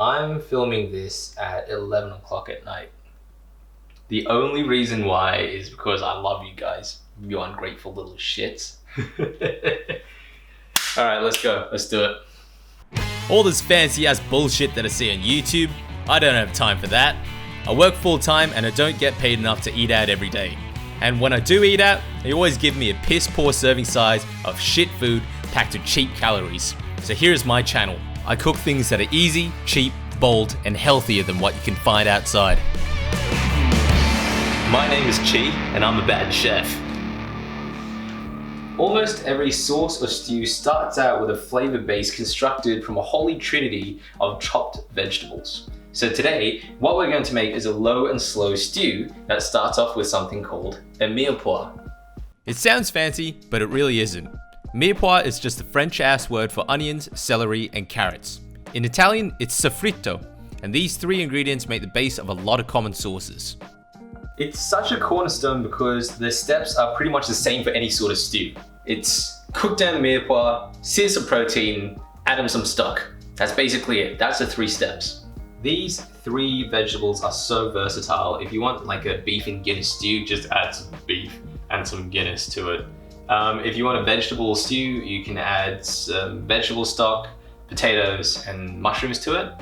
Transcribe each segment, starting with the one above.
I'm filming this at 11 o'clock at night. The only reason why is because I love you guys, you ungrateful little shits. All right, let's go. Let's do it. All this fancy ass bullshit that I see on YouTube, I don't have time for that. I work full time and I don't get paid enough to eat out every day. And when I do eat out, they always give me a piss poor serving size of shit food packed with cheap calories. So here's my channel. I cook things that are easy, cheap, bold, and healthier than what you can find outside. My name is Chi, and I'm a bad chef. Almost every sauce or stew starts out with a flavor base constructed from a holy trinity of chopped vegetables. So today, what we're going to make is a low and slow stew that starts off with something called a mirepoix. It sounds fancy, but it really isn't. Mirepoix is just a French-ass word for onions, celery, and carrots. In Italian, it's soffritto, and these three ingredients make the base of a lot of common sauces. It's such a cornerstone because the steps are pretty much the same for any sort of stew. It's cook down the mirepoix, sear some protein, add in some stock. That's basically it. That's the 3 steps. These 3 vegetables are so versatile. If you want like a beef and Guinness stew, just add some beef and some Guinness to it. If you want a vegetable stew, you can add some vegetable stock, potatoes, and mushrooms to it.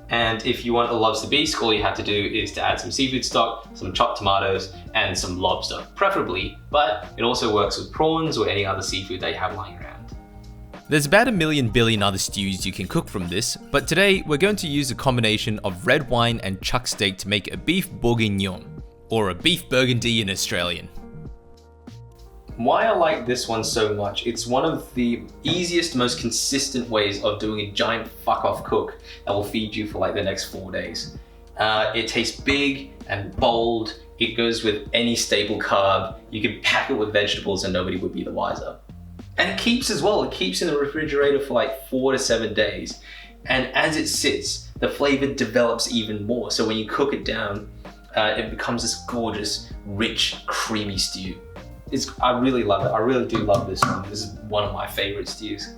And if you want a lobster bisque, all you have to do is to add some seafood stock, some chopped tomatoes, and some lobster, preferably, but it also works with prawns or any other seafood that you have lying around. There's about a million billion other stews you can cook from this, but today we're going to use a combination of red wine and chuck steak to make a beef bourguignon, or a beef burgundy in Australian. Why I like this one so much, it's one of the easiest, most consistent ways of doing a giant fuck off cook that will feed you for like the next 4 days. It tastes big and bold, it goes with any staple carb, you can pack it with vegetables and nobody would be the wiser. And it keeps as well, it keeps in the refrigerator for like 4 to 7 days. And as it sits, the flavor develops even more. So when you cook it down, it becomes this gorgeous, rich, creamy stew. I really love it. I really do love this one. This is one of my favorite stews.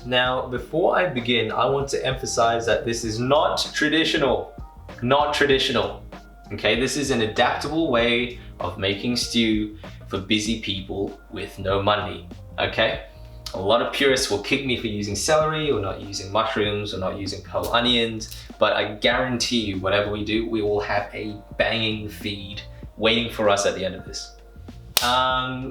Now, before I begin, I want to emphasize that this is not traditional. Not traditional. Okay, this is an adaptable way of making stew for busy people with no money. Okay? A lot of purists will kick me for using celery or not using mushrooms or not using pearl onions, but I guarantee you, whatever we do, we will have a banging feed waiting for us at the end of this.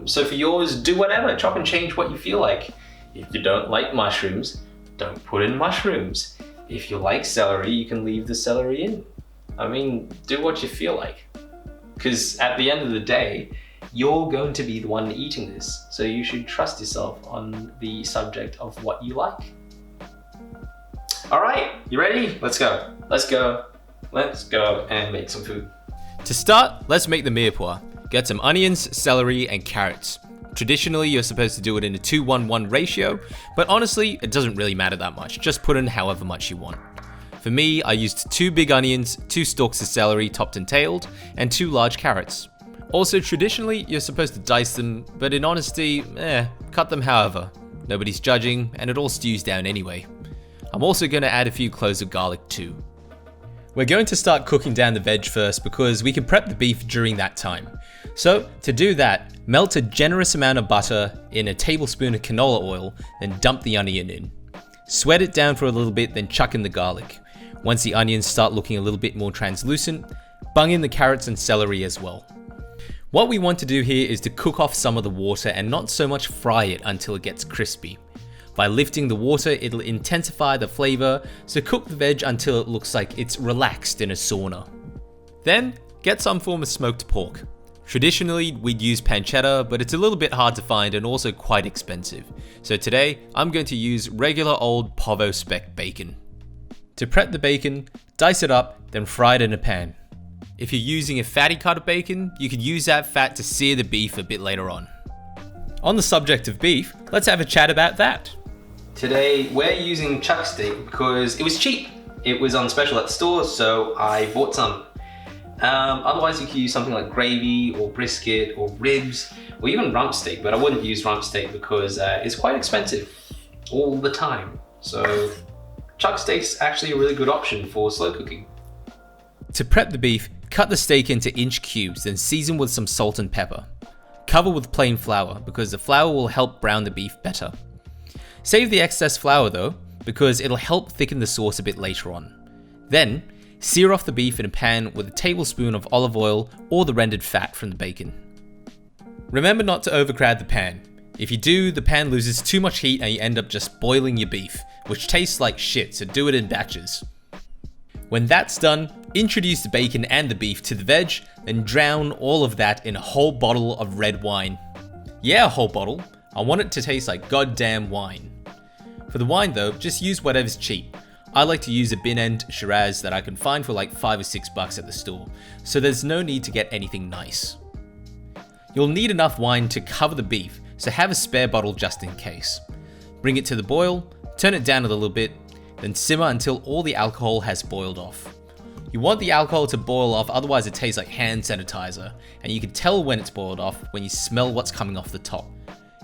So for yours, do whatever, chop and change what you feel like. If you don't like mushrooms, don't put in mushrooms. If you like celery, you can leave the celery in. I mean, do what you feel like. Because at the end of the day, you're going to be the one eating this. So you should trust yourself on the subject of what you like. All right, you ready? Let's go. Let's go. Let's go and make some food. To start, let's make the mirepoix. Get some onions, celery, and carrots. Traditionally, you're supposed to do it in a 2-1-1 ratio, but honestly, it doesn't really matter that much. Just put in however much you want. For me, I used 2 big onions, 2 stalks of celery topped and tailed, and 2 large carrots. Also, traditionally, you're supposed to dice them, but in honesty, cut them however. Nobody's judging, and it all stews down anyway. I'm also going to add a few cloves of garlic too. We're going to start cooking down the veg first because we can prep the beef during that time. So to do that, melt a generous amount of butter in a tablespoon of canola oil, then dump the onion in. Sweat it down for a little bit, then chuck in the garlic. Once the onions start looking a little bit more translucent, bung in the carrots and celery as well. What we want to do here is to cook off some of the water and not so much fry it until it gets crispy. By lifting the water, it'll intensify the flavor, so cook the veg until it looks like it's relaxed in a sauna. Then, get some form of smoked pork. Traditionally, we'd use pancetta, but it's a little bit hard to find and also quite expensive. So today, I'm going to use regular old povvo-spec bacon. To prep the bacon, dice it up, then fry it in a pan. If you're using a fatty cut of bacon, you could use that fat to sear the beef a bit later on. On the subject of beef, let's have a chat about that. Today, we're using chuck steak because it was cheap. It was on special at the store, so I bought some. Otherwise, you could use something like gravy or brisket or ribs or even rump steak, but I wouldn't use rump steak because it's quite expensive all the time. So chuck steak's actually a really good option for slow cooking. To prep the beef, cut the steak into inch cubes, then season with some salt and pepper. Cover with plain flour because the flour will help brown the beef better. Save the excess flour though, because it'll help thicken the sauce a bit later on. Then, sear off the beef in a pan with a tablespoon of olive oil or the rendered fat from the bacon. Remember not to overcrowd the pan. If you do, the pan loses too much heat and you end up just boiling your beef, which tastes like shit, so do it in batches. When that's done, introduce the bacon and the beef to the veg, then drown all of that in a whole bottle of red wine. Yeah, a whole bottle. I want it to taste like goddamn wine. For the wine though, just use whatever's cheap. I like to use a bin end shiraz that I can find for like $5 or $6 at the store, so there's no need to get anything nice. You'll need enough wine to cover the beef, so have a spare bottle just in case. Bring it to the boil, turn it down a little bit, then simmer until all the alcohol has boiled off. You want the alcohol to boil off, otherwise it tastes like hand sanitizer, and you can tell when it's boiled off when you smell what's coming off the top.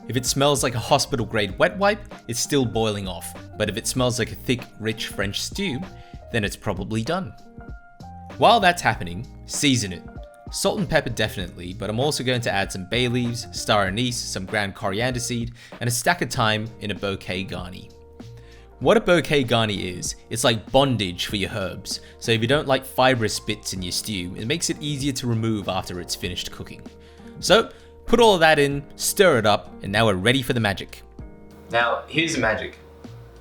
If it smells like a hospital grade wet wipe, it's still boiling off, but if it smells like a thick, rich French stew, then it's probably done. While that's happening, season it. Salt and pepper definitely, but I'm also going to add some bay leaves, star anise, some ground coriander seed, and a stack of thyme in a bouquet garni. What a bouquet garni is, it's like bondage for your herbs, so if you don't like fibrous bits in your stew, it makes it easier to remove after it's finished cooking. So, put all of that in, stir it up, and now we're ready for the magic. Now, here's the magic.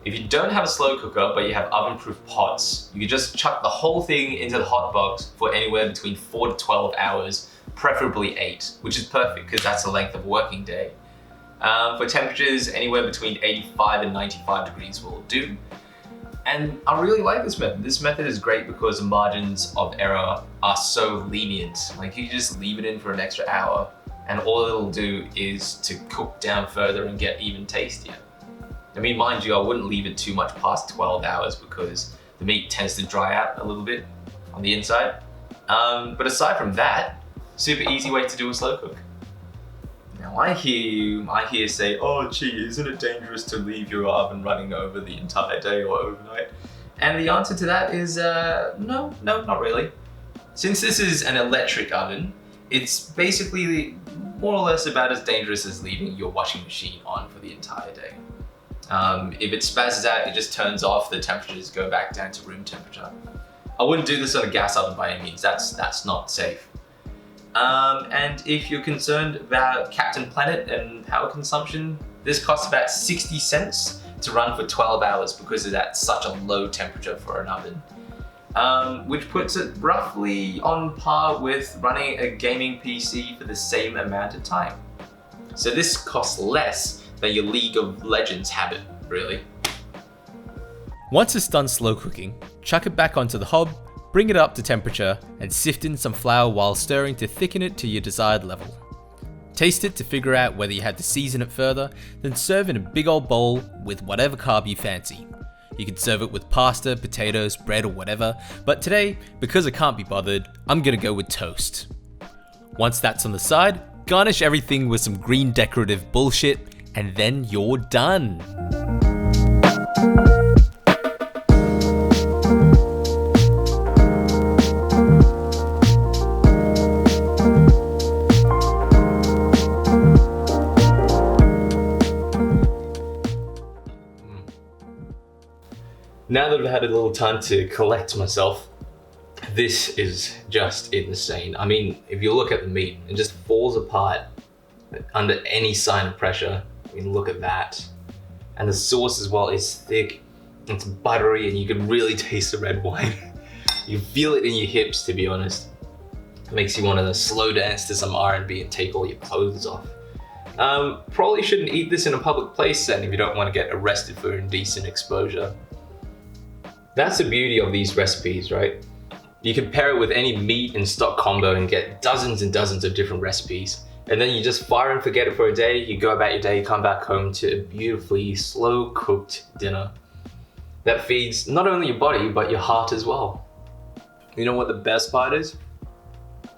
If you don't have a slow cooker, but you have oven-proof pots, you can just chuck the whole thing into the hot box for anywhere between 4 to 12 hours, preferably 8, which is perfect because that's the length of a working day. For temperatures, anywhere between 85 and 95 degrees will do. And I really like this method. This method is great because the margins of error are so lenient. Like you just leave it in for an extra hour and all it'll do is to cook down further and get even tastier. I mean, mind you, I wouldn't leave it too much past 12 hours because the meat tends to dry out a little bit on the inside. But aside from that, super easy way to do a slow cook. Now I hear say, oh gee, isn't it dangerous to leave your oven running over the entire day or overnight? And the answer to that is no, not really. Since this is an electric oven, it's basically more or less about as dangerous as leaving your washing machine on for the entire day. If it spazzes out, it just turns off, the temperatures go back down to room temperature. I wouldn't do this on a gas oven by any means, that's not safe. And if you're concerned about Captain Planet and power consumption, this costs about 60 cents to run for 12 hours because it's at such a low temperature for an oven. Which puts it roughly on par with running a gaming PC for the same amount of time. So this costs less than your League of Legends habit, really. Once it's done slow cooking, chuck it back onto the hob, bring it up to temperature, and sift in some flour while stirring to thicken it to your desired level. Taste it to figure out whether you had to season it further, then serve in a big old bowl with whatever carb you fancy. You can serve it with pasta, potatoes, bread or whatever, but today, because I can't be bothered, I'm gonna go with toast. Once that's on the side, garnish everything with some green decorative bullshit, and then you're done. Now that I've had a little time to collect myself, this is just insane. I mean, if you look at the meat, it just falls apart under any sign of pressure. I mean, look at that. And the sauce as well is thick, it's buttery, and you can really taste the red wine. You feel it in your hips, to be honest. It makes you want to slow dance to some R&B and take all your clothes off. Probably shouldn't eat this in a public place then if you don't want to get arrested for indecent exposure. That's the beauty of these recipes, right? You can pair it with any meat and stock combo and get dozens and dozens of different recipes. And then you just fire and forget it for a day, you go about your day, come back home to a beautifully slow cooked dinner that feeds not only your body, but your heart as well. You know what the best part is?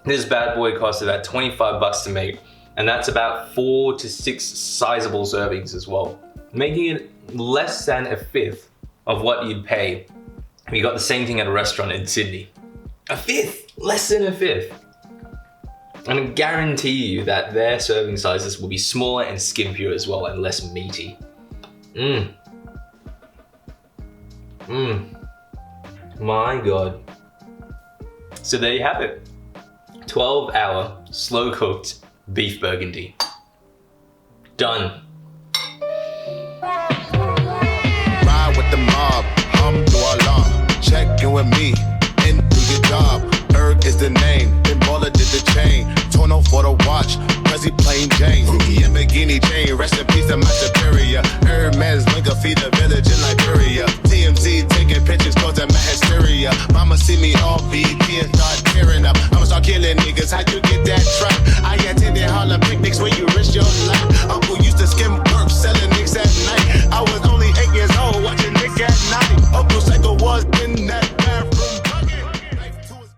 This bad boy costs about 25 bucks to make, and that's about 4 to 6 sizable servings as well, making it less than a fifth of what you'd pay if you got the same thing at a restaurant in Sydney. A fifth, less than a fifth. And I guarantee you that their serving sizes will be smaller and skimpier as well and less meaty. My God. So there you have it. 12-hour, slow-cooked beef burgundy. Done. Ride with the mob, alhamdulillah. Check in with me, and do your job. Erg is the name, then Baller did the chain. Tono for the watch, Prezi plain Jane. Ruki and Bikini chain, rest in peace to my superior. Hermes Linka feed the village in Liberia. TMZ taking pictures causing my hysteria. Mama see me all BP and start tearing up. I'ma start killing niggas, how you get that track? I attended Harlem picnics where you risk your life. Uncle used to skim